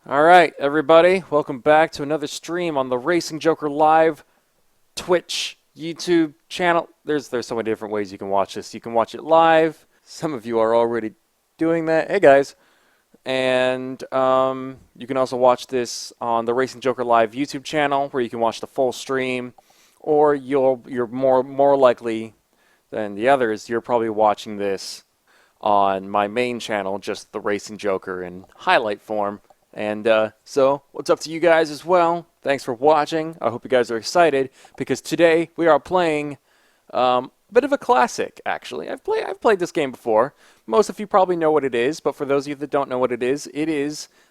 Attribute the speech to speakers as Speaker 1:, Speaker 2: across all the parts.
Speaker 1: Alright, everybody, welcome back to another stream on the Racing Joker Live Twitch, YouTube channel. There's so many different ways you can watch this. You can watch it live. Some of you are already doing that. Hey, guys. And you can also watch this on the Racing Joker Live YouTube channel, where you can watch the full stream. Or you're more likely than the others, you're probably watching this on my main channel, just the Racing Joker in highlight form. And so, what's up to you guys as well? Thanks for watching. I hope you guys are excited, because today we are playing a bit of a classic, actually. I've played this game before. Most of you probably know what it is, but for those of you that don't know what it is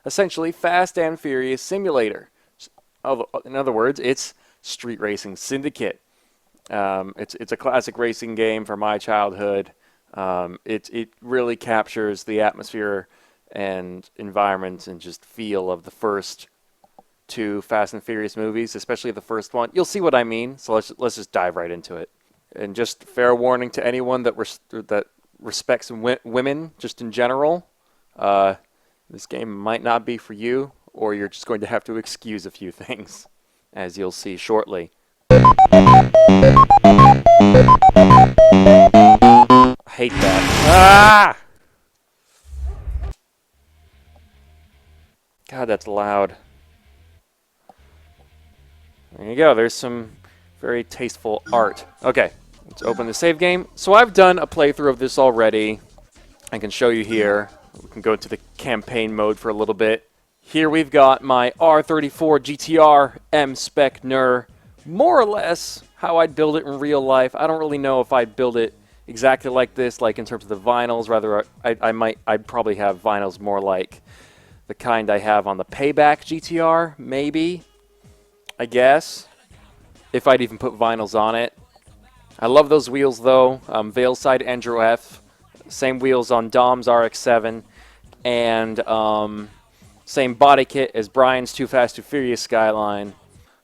Speaker 1: essentially Fast and Furious Simulator. In other words, it's Street Racing Syndicate. It's a classic racing game from my childhood. It really captures the atmosphere and environment and just feel of the first two Fast and Furious movies, especially the first one. You'll see what I mean, so let's just dive right into it. And just fair warning to anyone that respects women, just in general, this game might not be for you, or you're just going to have to excuse a few things, as you'll see shortly. I hate that. Ah! God, that's loud. There you go. There's some very tasteful art. Okay, let's open the save game. So I've done a playthrough of this already. I can show you here. We can go to the campaign mode for a little bit. Here we've got my R34 GTR M-Spec NER. More or less how I'd build it in real life. I don't really know if I'd build it exactly like this, like in terms of the vinyls. Rather, I'd probably have vinyls more like the kind I have on the Payback GTR, maybe, I guess, if I'd even put vinyls on it. I love those wheels, though. Veilside Andrew F. Same wheels on Dom's RX-7. And same body kit as Brian's Too Fast, Too Furious Skyline.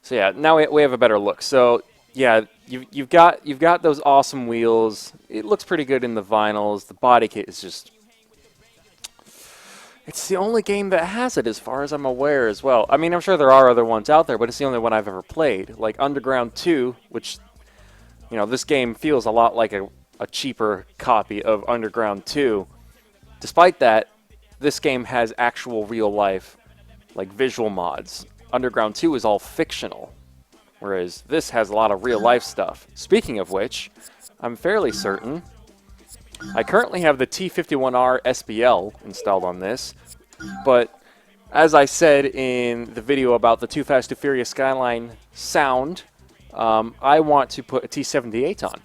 Speaker 1: So yeah, now we have a better look. So yeah, you've got those awesome wheels. It looks pretty good in the vinyls. The body kit is just... It's the only game that has it, as far as I'm aware, as well. I mean, I'm sure there are other ones out there, but it's the only one I've ever played. Like Underground 2, which, you know, this game feels a lot like a cheaper copy of Underground 2. Despite that, this game has actual real-life, like, visual mods. Underground 2 is all fictional, whereas this has a lot of real-life stuff. Speaking of which, I'm fairly certain... I currently have the T51R SBL installed on this, but as I said in the video about the Too Fast, Too Furious Skyline sound, I want to put a T78 on.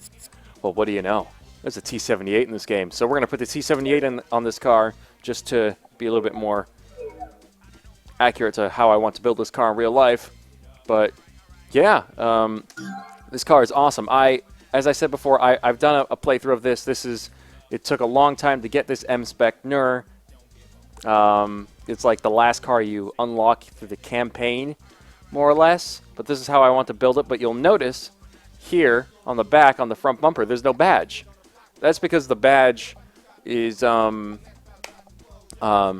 Speaker 1: Well, what do you know? There's a T78 in this game, so we're going to put the T78 on this car just to be a little bit more accurate to how I want to build this car in real life. But yeah, this car is awesome. As I said before, I've done a playthrough of this. It took a long time to get this M-Spec NER. It's like the last car you unlock through the campaign, more or less. But this is how I want to build it. But you'll notice here on the back, on the front bumper, there's no badge. That's because the badge is for any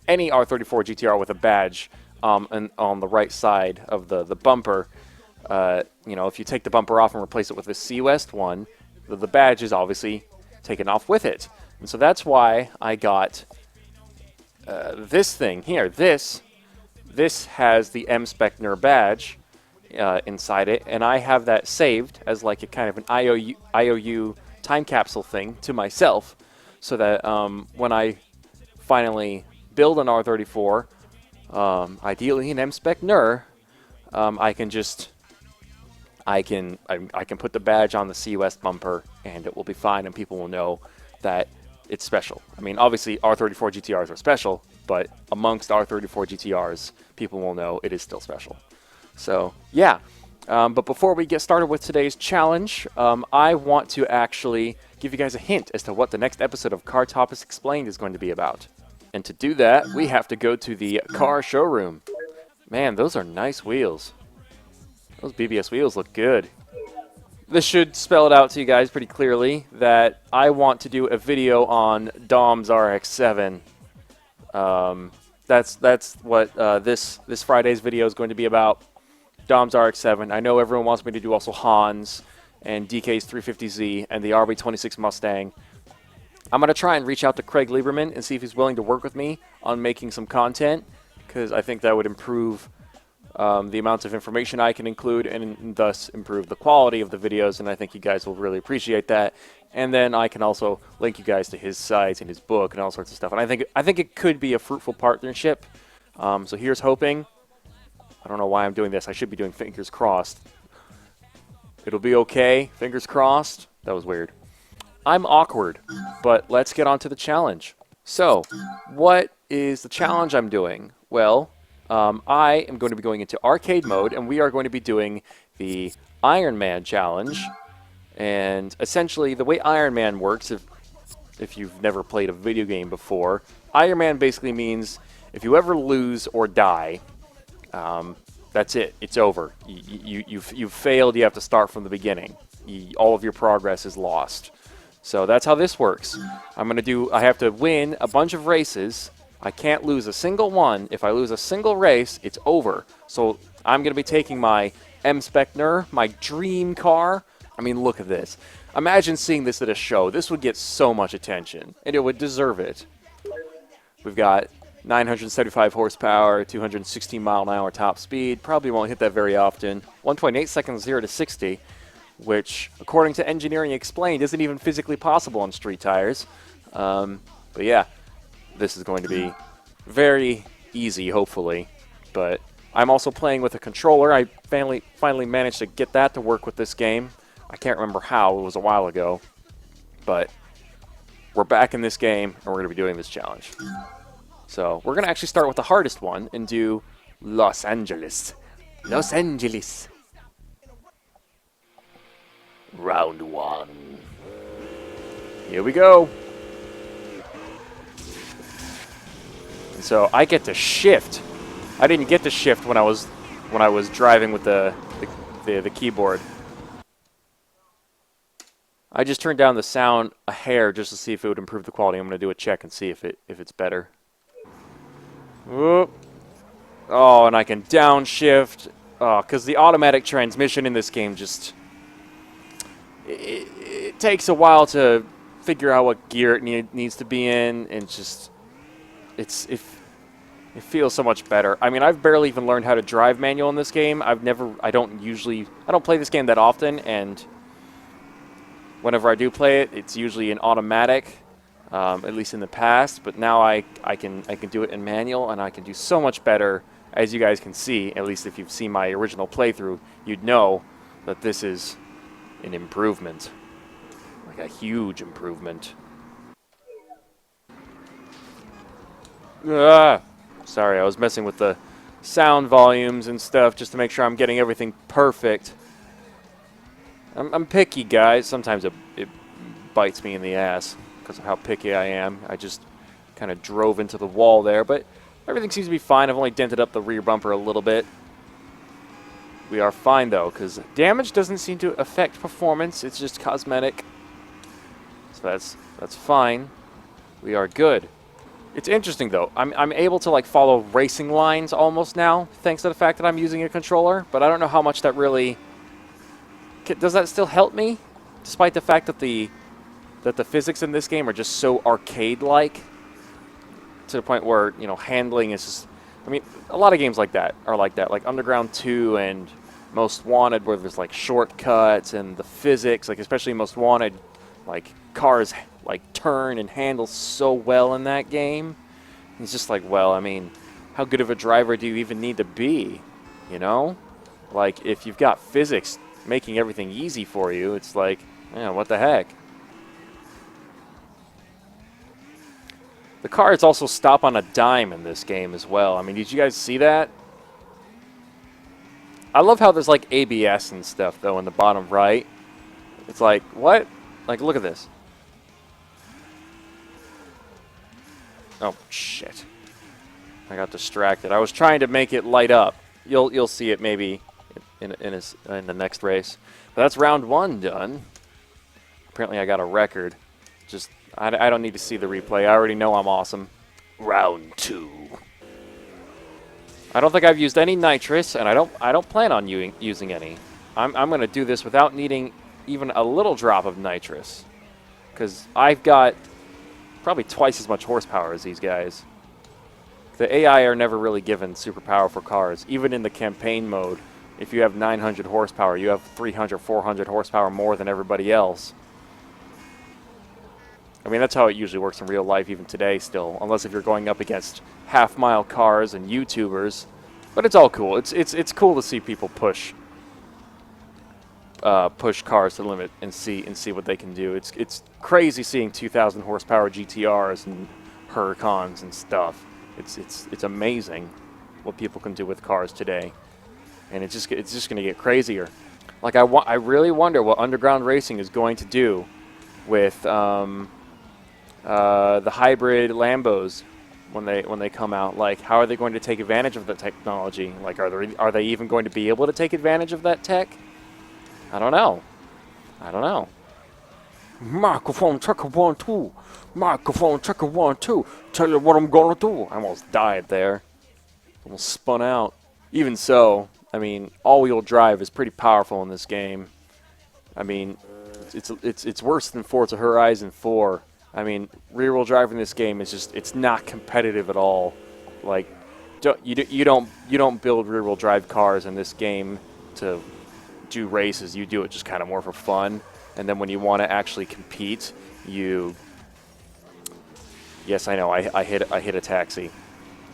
Speaker 1: R34 GTR with a badge and on the right side of the bumper. You know, if you take the bumper off and replace it with the C West one, the badge is obviously taken off with it. And so that's why I got this thing here. This has the M-Spec NER badge inside it, and I have that saved as like a kind of an IOU time capsule thing to myself, so that when I finally build an R34, ideally an M-Spec NER, I can put the badge on the C West bumper, and it will be fine, and people will know that it's special. I mean, obviously, R34 GTRs are special, but amongst R34 GTRs, people will know it is still special. So, yeah. But before we get started with today's challenge, I want to actually give you guys a hint as to what the next episode of Car Topics Explained is going to be about. And to do that, we have to go to the car showroom. Man, those are nice wheels. Those BBS wheels look good. This should spell it out to you guys pretty clearly that I want to do a video on Dom's RX-7 that's what this Friday's video is going to be about. Dom's RX-7. I know everyone wants me to do also Hans and DK's 350Z and the RB26 Mustang. I'm going to try and reach out to Craig Lieberman and see if he's willing to work with me on making some content, because I think that would improve the amounts of information I can include and thus improve the quality of the videos, and I think you guys will really appreciate that. And then I can also link you guys to his sites and his book and all sorts of stuff. And I think it could be a fruitful partnership. So here's hoping. I don't know why I'm doing this. I should be doing fingers crossed. It'll be okay. Fingers crossed. That was weird. I'm awkward, but let's get on to the challenge. So, what is the challenge I'm doing? Well, I am going to be going into arcade mode, and we are going to be doing the Iron Man challenge. And essentially, the way Iron Man works, if you've never played a video game before, Iron Man basically means if you ever lose or die, that's it. It's over. You've failed. You have to start from the beginning. All of your progress is lost. So that's how this works. I have to win a bunch of races. I can't lose a single one. If I lose a single race, it's over. So I'm going to be taking my M-Spec, my dream car. I mean, look at this. Imagine seeing this at a show. This would get so much attention, and it would deserve it. We've got 975 horsepower, 216 mile an hour top speed. Probably won't hit that very often. 1.8 seconds 0 to 60. Which, according to Engineering Explained, isn't even physically possible on street tires. But yeah, this is going to be very easy, hopefully. But I'm also playing with a controller. I finally managed to get that to work with this game. I can't remember how. It was a while ago. But we're back in this game, and we're going to be doing this challenge. So we're going to actually start with the hardest one and do Los Angeles. Los Angeles. Round 1. Here we go. And so I get to shift. I didn't get to shift when I was driving with the keyboard. I just turned down the sound a hair just to see if it would improve the quality. I'm going to do a check and see if it's better. Whoop. Oh, and I can downshift. Oh, because the automatic transmission in this game just... It takes a while to figure out what gear it needs to be in, and just it feels so much better. I mean, I've barely even learned how to drive manual in this game. I don't play this game that often, and whenever I do play it, it's usually in automatic, at least in the past. But now I can do it in manual, and I can do so much better. As you guys can see, at least if you've seen my original playthrough, you'd know that this is an improvement, like a huge improvement. Sorry, I was messing with the sound volumes and stuff just to make sure I'm getting everything perfect. I'm picky, guys. Sometimes it bites me in the ass because of how picky I am. I just kind of drove into the wall there, but everything seems to be fine. I've only dented up the rear bumper a little bit. We are fine, though, because damage doesn't seem to affect performance. It's just cosmetic. So that's fine. We are good. It's interesting, though. I'm able to, like, follow racing lines almost now, thanks to the fact that I'm using a controller. But I don't know how much that really... Does that still help me? Despite the fact that the physics in this game are just so arcade-like, to the point where, you know, handling is just... I mean, a lot of games like that are like that, like Underground 2 and Most Wanted, where there's like shortcuts and the physics, like especially Most Wanted, like cars like turn and handle so well in that game. And it's just like, well, I mean, how good of a driver do you even need to be, you know? Like, if you've got physics making everything easy for you, it's like, yeah, what the heck? The cars also stop on a dime in this game as well. I mean, did you guys see that? I love how there's like ABS and stuff, though, in the bottom right. It's like, what? Like, look at this. Oh, shit. I got distracted. I was trying to make it light up. You'll see it maybe in the next race. But that's round 1 done. Apparently I got a record. Just... I don't need to see the replay. I already know I'm awesome. Round 2. I don't think I've used any nitrous, and I don't plan on using any. I'm going to do this without needing even a little drop of nitrous, because I've got probably twice as much horsepower as these guys. The AI are never really given super powerful cars. Even in the campaign mode, if you have 900 horsepower, you have 300, 400 horsepower more than everybody else. I mean, that's how it usually works in real life even today still, unless if you're going up against half-mile cars and YouTubers. But it's all cool. It's cool to see people push cars to the limit and see what they can do. It's crazy seeing 2,000 horsepower GTRs and Huracans and stuff. It's amazing what people can do with cars today, and it's just going to get crazier. Like I really wonder what underground racing is going to do with the hybrid Lambos when they come out. Like, how are they going to take advantage of the technology? Like, are they even going to be able to take advantage of that tech? I don't know. I don't know. Microphone checker 1 2. Microphone checker 1 2. Tell you what I'm gonna do. I almost died there. Almost spun out. Even so, I mean, all-wheel drive is pretty powerful in this game. I mean, it's worse than Forza Horizon 4. I mean, rear-wheel drive in this game is just, it's not competitive at all. Like, you don't build rear-wheel drive cars in this game to do races. You do it just kind of more for fun. And then when you want to actually compete, you... Yes, I know, I hit a taxi.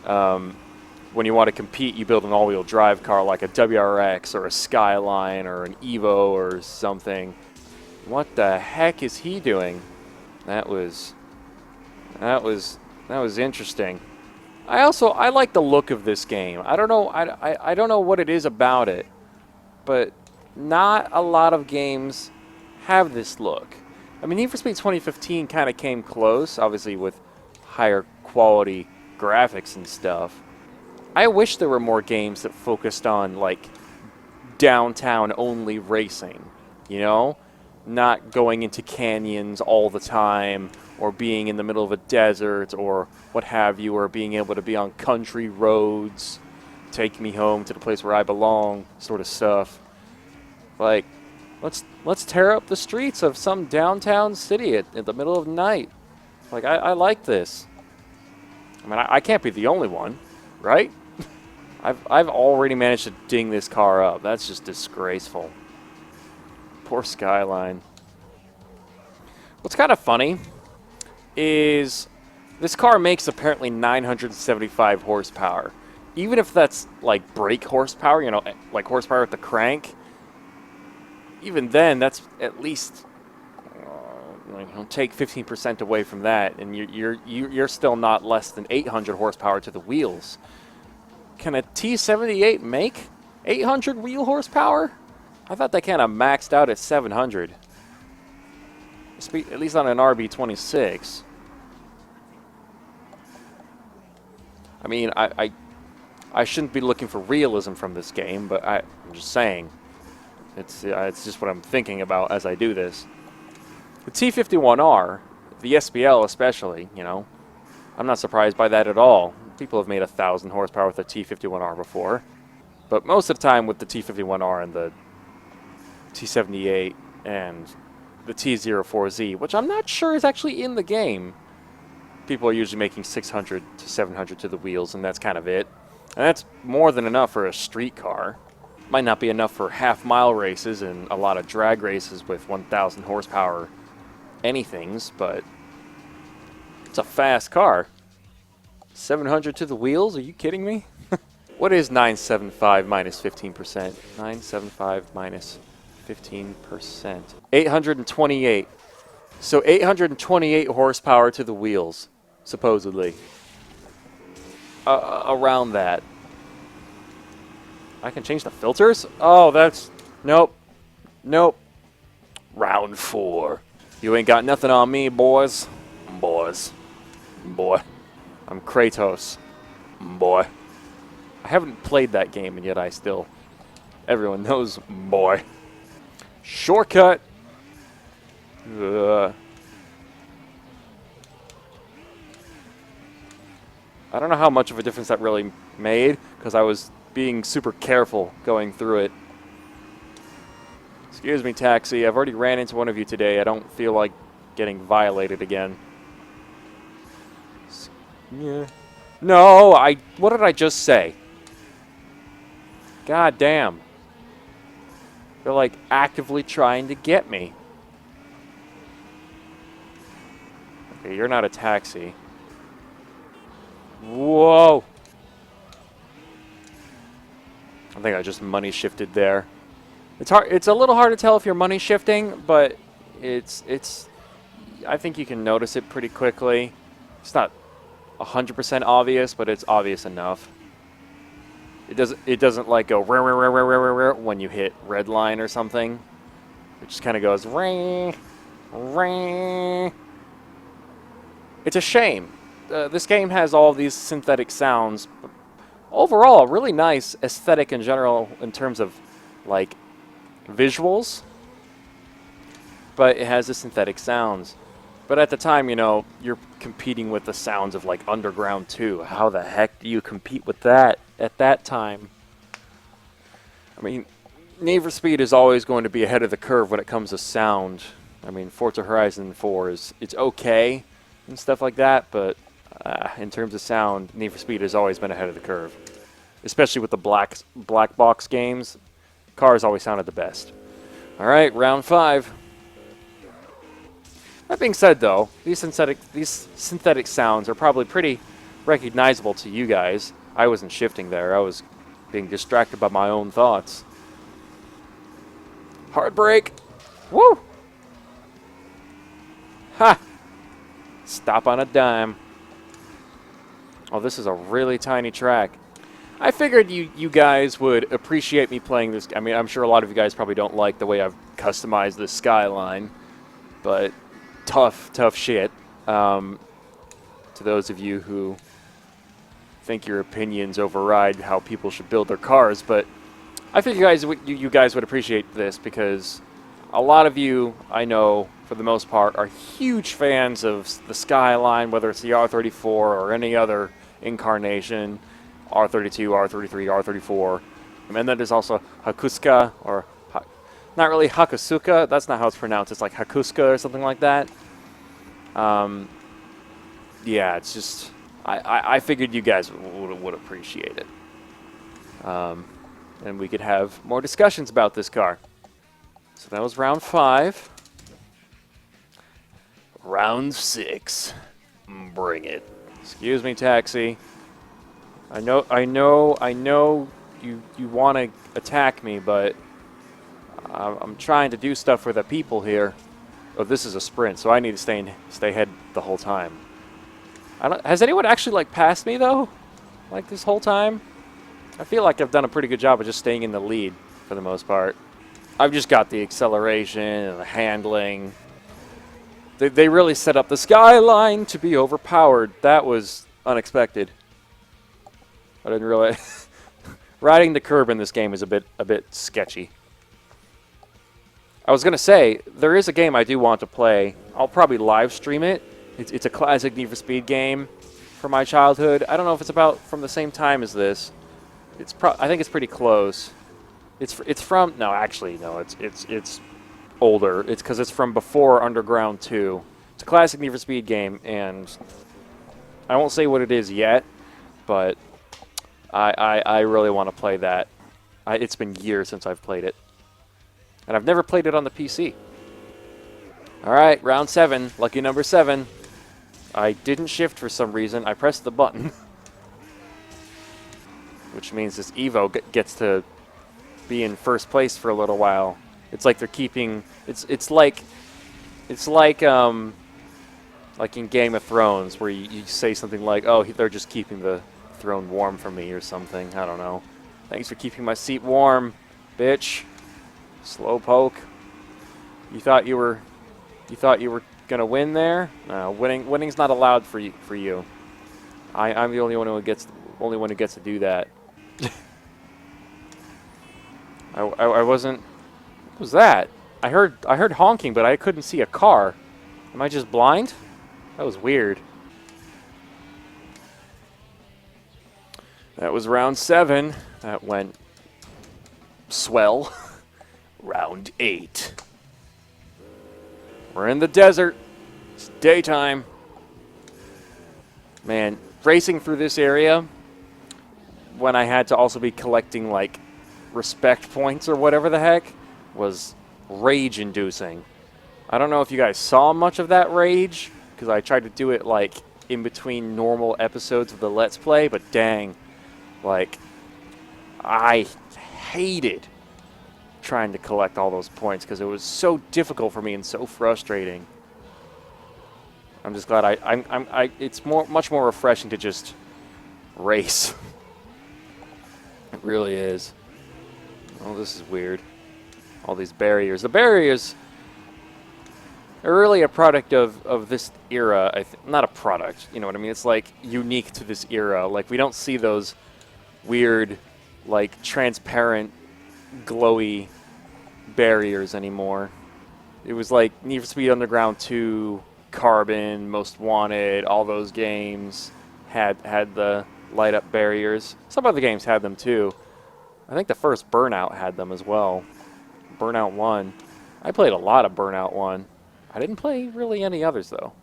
Speaker 1: When you want to compete, you build an all-wheel drive car like a WRX or a Skyline or an Evo or something. What the heck is he doing? That was interesting. I like the look of this game. I don't know I don't know what it is about it, but not a lot of games have this look. I mean, Need for Speed 2015 kind of came close, obviously with higher quality graphics and stuff. I wish there were more games that focused on like downtown only racing, you know? Not going into canyons all the time, or being in the middle of a desert, or what have you, or being able to be on country roads, take me home to the place where I belong, sort of stuff. Like, let's tear up the streets of some downtown city at the middle of the night. Like, I like this. I mean, I can't be the only one, right? I've already managed to ding this car up. That's just disgraceful. Poor Skyline. What's kind of funny is this car makes apparently 975 horsepower. Even if that's like brake horsepower, you know, like horsepower at the crank, even then, that's at least take 15% away from that, and you're still not less than 800 horsepower to the wheels. Can a T78 make 800 wheel horsepower? I thought they kind of maxed out at 700. At least on an RB26. I mean, I shouldn't be looking for realism from this game, but I'm just saying. It's just what I'm thinking about as I do this. The T51R, the SBL especially, you know, I'm not surprised by that at all. People have made 1,000 horsepower with the T51R before. But most of the time with the T51R and the T78 and the T04Z, which I'm not sure is actually in the game, people are usually making 600 to 700 to the wheels, and that's kind of it. And that's more than enough for a street car. Might not be enough for half-mile races and a lot of drag races with 1,000 horsepower anythings, but it's a fast car. 700 to the wheels? Are you kidding me? What is 975 minus 15%? 975 minus 15%. 828. So 828 horsepower to the wheels, supposedly. Around that. I can change the filters? Oh, that's... Nope. Nope. Round 4. You ain't got nothing on me, boys. Boys. Boy. I'm Kratos. Boy. I haven't played that game, and yet I still... Everyone knows, boy. Shortcut. I don't know how much of a difference that really made, because I was being super careful going through it. Excuse me, taxi. I've already ran into one of you today. I don't feel like getting violated again. Yeah. No, what did I just say? God damn. They're like actively trying to get me. Okay, you're not a taxi. Whoa. I think I just money shifted there. It's a little hard to tell if you're money shifting, but it's I think you can notice it pretty quickly. It's not 100% obvious, but it's obvious enough. It doesn't like go when you hit red line or something. It just kind of goes ring, ring. It's a shame. This game has all these synthetic sounds. Overall, really nice aesthetic in general in terms of like visuals, but it has the synthetic sounds. But at the time, you know, you're competing with the sounds of like Underground 2. How the heck do you compete with that at that time? I mean, Need for Speed is always going to be ahead of the curve when it comes to sound. I mean, Forza Horizon 4 it's okay and stuff like that, but in terms of sound, Need for Speed has always been ahead of the curve. Especially with the black box games, cars always sounded the best. All right, round 5. That being said, though, these synthetic sounds are probably pretty recognizable to you guys. I wasn't shifting there. I was being distracted by my own thoughts. Hard brake. Woo! Ha! Stop on a dime. Oh, this is a really tiny track. I figured you guys would appreciate me playing this. I mean, I'm sure a lot of you guys probably don't like the way I've customized this skyline, but tough shit. To those of you who think your opinions override how people should build their cars, but I think you guys would appreciate this because a lot of you, I know, for the most part, are huge fans of the skyline, whether it's the R34 or any other incarnation, R32, R33, R34. And then there's also Hakusuka, or not really Hakusuka, that's not how it's pronounced, it's like Hakusuka or something like that. Yeah, it's just, I figured you guys would appreciate it. And we could have more discussions about this car. So that was round 5. Round 6. Bring it. Excuse me, taxi. I know you want to attack me, but I'm trying to do stuff for the people here. Oh, this is a sprint, so I need to stay ahead the whole time. Has anyone actually like passed me though? Like this whole time? I feel like I've done a pretty good job of just staying in the lead for the most part. I've just got the acceleration and the handling. They really set up the skyline to be overpowered. That was unexpected. I didn't realize. Riding the curb in this game is a bit sketchy. I was gonna say there is a game I do want to play. I'll probably live stream it. It's a classic Need for Speed game from my childhood. I don't know if it's about from the same time as this. I think it's pretty close. It's from no, actually no. It's older. It's because it's from before Underground 2. It's a classic Need for Speed game, and I won't say what it is yet, but I really want to play that. It's been years since I've played it, and I've never played it on the PC. All right, round 7, lucky number 7. I didn't shift for some reason. I pressed the button, which means this Evo gets to be in first place for a little while. It's like they're keeping. It's like in Game of Thrones where you say something like, "Oh, they're just keeping the throne warm for me" or something. I don't know. Thanks for keeping my seat warm, bitch. Slowpoke. You thought you were gonna win there? No, winning's not allowed for you. I'm the only one who gets to do that. I wasn't. What was that? I heard honking, but I couldn't see a car. Am I just blind? That was weird. That was round 7. That went swell. Round 8. We're in the desert. It's daytime. Man, racing through this area when I had to also be collecting, like, respect points or whatever the heck was rage-inducing. I don't know if you guys saw much of that rage, because I tried to do it, like, in between normal episodes of the Let's Play, but dang, like, I hated trying to collect all those points because it was so difficult for me and so frustrating. I'm just glad it's much more refreshing to just race. It really is. Oh, this is weird. All these barriers. The barriers are really a product of this era. Not a product, you know what I mean? It's like unique to this era. Like we don't see those weird, like transparent, glowy barriers anymore. It was like Need for Speed Underground 2, Carbon, Most Wanted, all those games had the light up barriers. Some other games had them too. I think the first Burnout had them as well. Burnout 1. I played a lot of Burnout 1. I didn't play really any others though.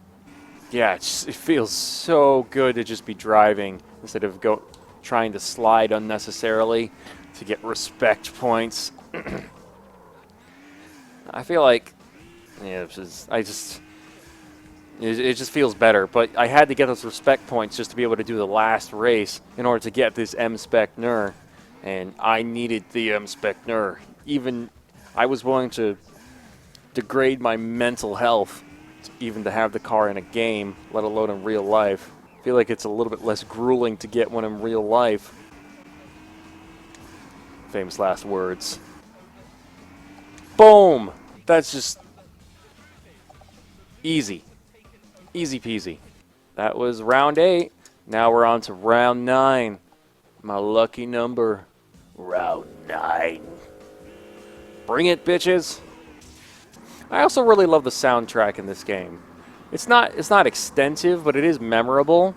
Speaker 1: Yeah, it feels so good to just be driving instead of trying to slide unnecessarily to get respect points. I feel like, yeah, it just feels better. But I had to get those respect points just to be able to do the last race in order to get this M-Spec NER. And I needed the M-Spec NER. Even I was willing to degrade my mental health even to have the car in a game, let alone in real life. I feel like it's a little bit less grueling to get one in real life. Famous last words. Boom! That's just easy. Easy peasy. That was round 8. Now we're on to round 9. My lucky number. Round 9. Bring it, bitches. I also really love the soundtrack in this game. It's not extensive, but it is memorable.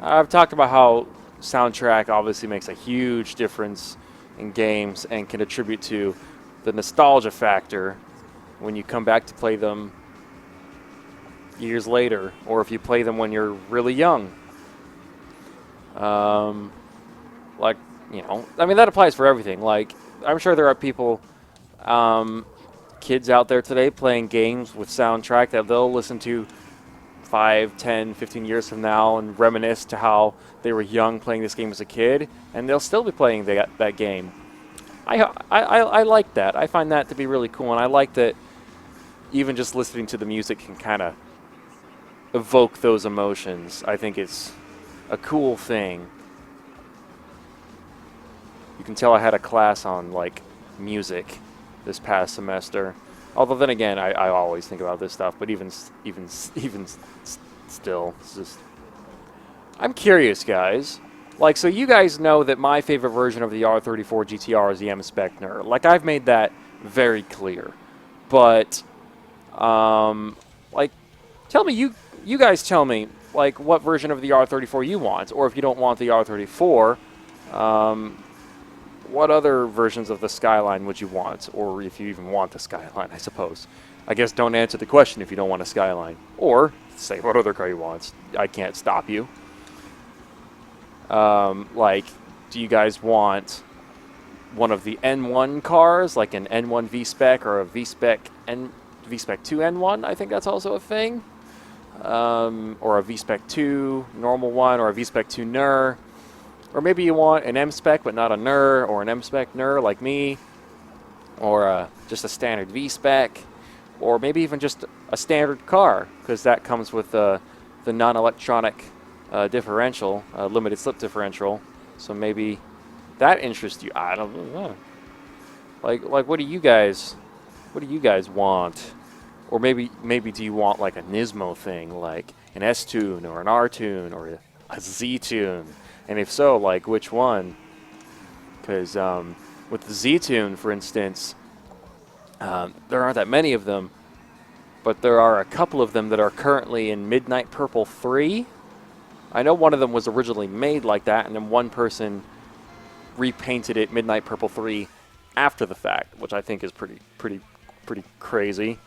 Speaker 1: I've talked about how soundtrack obviously makes a huge difference in games and can attribute to the nostalgia factor when you come back to play them years later, or if you play them when you're really young. Like, you know, I mean, that applies for everything. Like, I'm sure there are people, kids out there today playing games with soundtrack that they'll listen to 5, 10, 15 years from now and reminisce to how they were young playing this game as a kid, and they'll still be playing that game. I like that. I find that to be really cool, and I like that even just listening to the music can kind of evoke those emotions. I think it's a cool thing. You can tell I had a class on, like, music this past semester. Although then again, I always think about this stuff, but even still, it's just... I'm curious, guys. Like, so you guys know that my favorite version of the R34 GTR is the M-Spec NER. Like, I've made that very clear. But, like, tell me, you guys tell me, like, what version of the R34 you want. Or if you don't want the R34, what other versions of the Skyline would you want? Or if you even want the Skyline, I suppose. I guess don't answer the question if you don't want a Skyline. Or say what other car you want. I can't stop you. Like, do you guys want one of the N1 cars, like an N1 V-Spec or a V-Spec 2 N1? I think that's also a thing. Or a V-Spec 2 normal one, or a V-Spec 2 NER. Or maybe you want an M-Spec but not a NER, or an M-Spec NER like me, or just a standard V-Spec, or maybe even just a standard car, because that comes with the non-electronic differential, limited slip differential. So maybe that interests you. I don't know. Like what do you guys want? Or maybe do you want like a Nismo thing, like an S-Tune or an R-Tune or a Z-Tune? And if so, like which one? Because with the Z-Tune, for instance, there aren't that many of them, but there are a couple of them that are currently in Midnight Purple 3. I know one of them was originally made like that, and then one person repainted it Midnight Purple 3 after the fact, which I think is pretty crazy.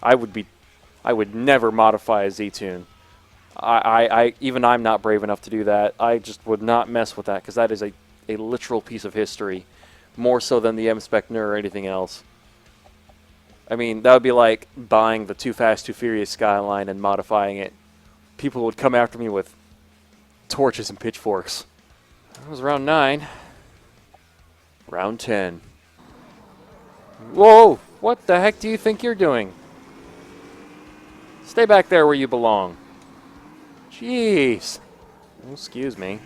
Speaker 1: I would never modify a Z-Tune. Even I'm not brave enough to do that. I just would not mess with that because that is a literal piece of history, more so than the M-Spec or anything else. I mean, that would be like buying the Too Fast, Too Furious Skyline and modifying it. People would come after me with torches and pitchforks. That was round 9. Round 10. Whoa! What the heck do you think you're doing? Stay back there where you belong. Jeez. Oh, excuse me.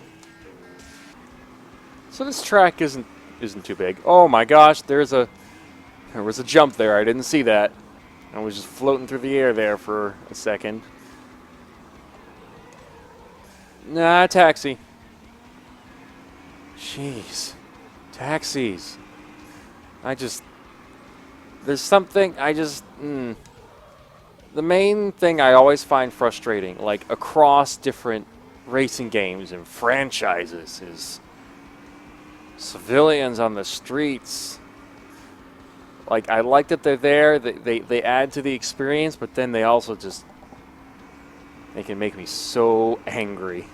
Speaker 1: So this track isn't too big. Oh my gosh, there was a jump there. I didn't see that. I was just floating through the air there for a second. Nah, taxi. Jeez. Taxis. There's something, the main thing I always find frustrating, like across different racing games and franchises, is civilians on the streets. Like, I like that they're there, they add to the experience, but then they also just, they can make me so angry.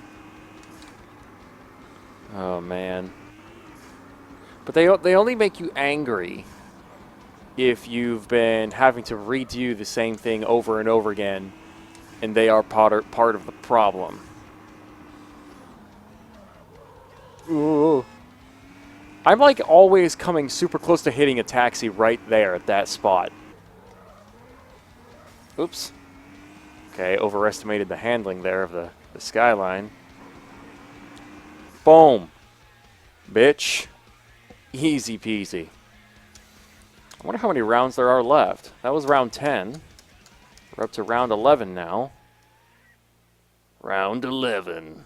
Speaker 1: Oh, man. But they only make you angry if you've been having to redo the same thing over and over again, and they are part of the problem. Ooh. I'm like always coming super close to hitting a taxi right there at that spot. Oops. Okay, overestimated the handling there of the Skyline. Boom. Bitch. Easy peasy. I wonder how many rounds there are left. That was round 10. We're up to round 11 now. Round 11.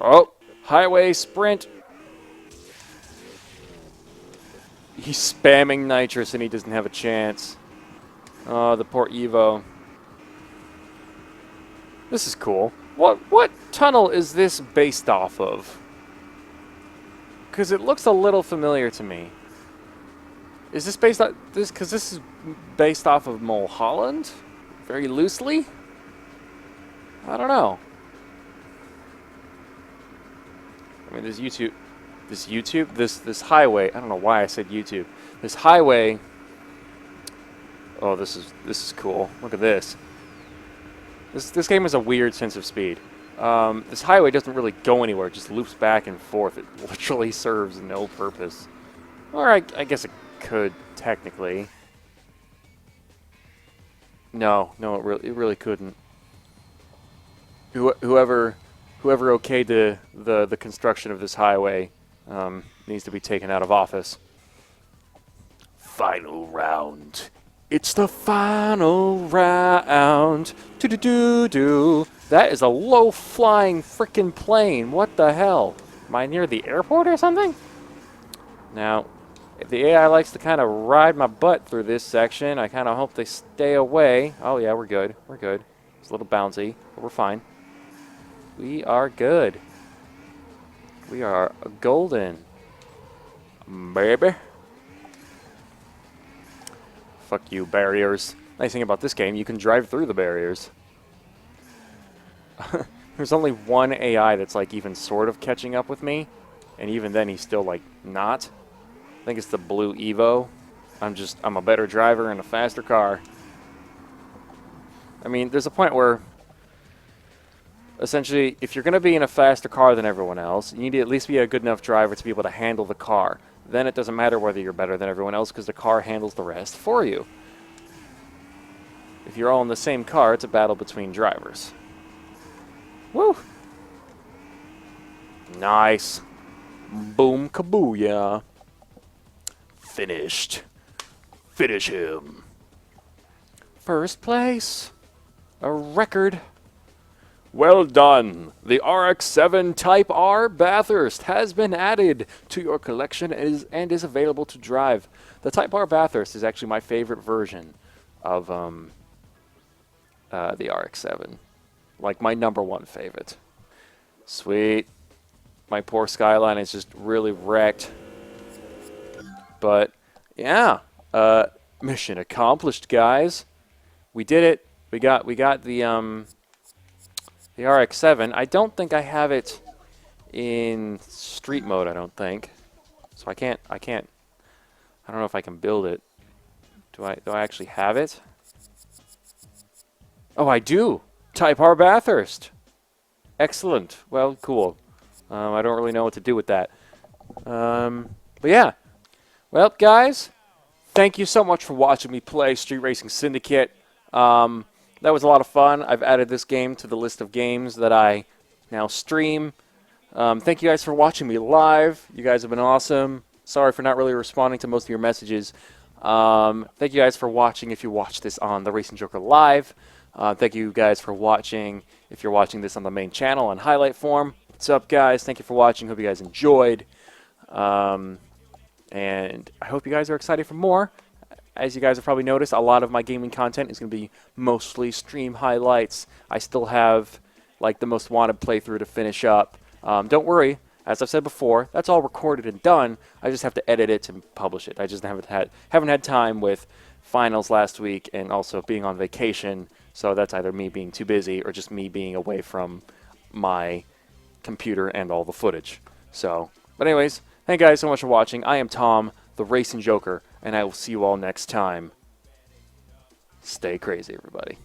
Speaker 1: Oh, highway sprint. He's spamming nitrous and he doesn't have a chance. Oh, the poor Evo. This is cool. What tunnel is this based off of? Because it looks a little familiar to me. Is this based on this? Because this is based off of Mulholland, very loosely. I don't know. I mean, this highway. I don't know why I said YouTube. This highway. Oh, this is cool. Look at this. This game has a weird sense of speed. This highway doesn't really go anywhere; it just loops back and forth. It literally serves no purpose. Or I guess it could technically. No, it really couldn't. Whoever okayed the construction of this highway needs to be taken out of office. Final round. It's the final round. Do-do-do-do. That is a low-flying frickin' plane. What the hell? Am I near the airport or something? Now, if the AI likes to kind of ride my butt through this section, I kind of hope they stay away. Oh, yeah, we're good. We're good. It's a little bouncy, but we're fine. We are good. We are golden. Baby. Fuck you, barriers. Nice thing about this game, you can drive through the barriers. There's only one AI that's like even sort of catching up with me, and even then he's still like not. I think it's the blue Evo. I'm a better driver in a faster car. I mean, there's a point where essentially, if you're going to be in a faster car than everyone else, you need to at least be a good enough driver to be able to handle the car. Then it doesn't matter whether you're better than everyone else because the car handles the rest for you. If you're all in the same car, it's a battle between drivers. Woo! Nice. Boom kabooyah. Finished. Finish him. First place. A record. Well done. The RX-7 Type R Bathurst has been added to your collection and is available to drive. The Type R Bathurst is actually my favorite version of the RX-7. Like my #1 favorite. Sweet. My poor Skyline is just really wrecked. But, yeah. Mission accomplished, guys. We did it. We got the RX-7. I don't think I have it in street mode, I don't think. So I don't know if I can build it. Do I actually have it? Oh, I do. Type R Bathurst. Excellent. Well, cool. I don't really know what to do with that. But yeah. Well, guys, thank you so much for watching me play Street Racing Syndicate. That was a lot of fun. I've added this game to the list of games that I now stream. Thank you guys for watching me live. You guys have been awesome. Sorry for not really responding to most of your messages. Thank you guys for watching if you watch this on the Racing Joker Live. Thank you guys for watching if you're watching this on the main channel on highlight form. What's up, guys? Thank you for watching. Hope you guys enjoyed. And I hope you guys are excited for more. As you guys have probably noticed, a lot of my gaming content is going to be mostly stream highlights. I still have like the most wanted playthrough to finish up. Don't worry, as I've said before, that's all recorded and done. I just have to edit it and publish it. I just haven't had time with finals last week and also being on vacation. So that's either me being too busy or just me being away from my computer and all the footage. So, but anyways, thank you guys so much for watching. I am Tom, the Racing Joker, and I will see you all next time. Stay crazy, everybody.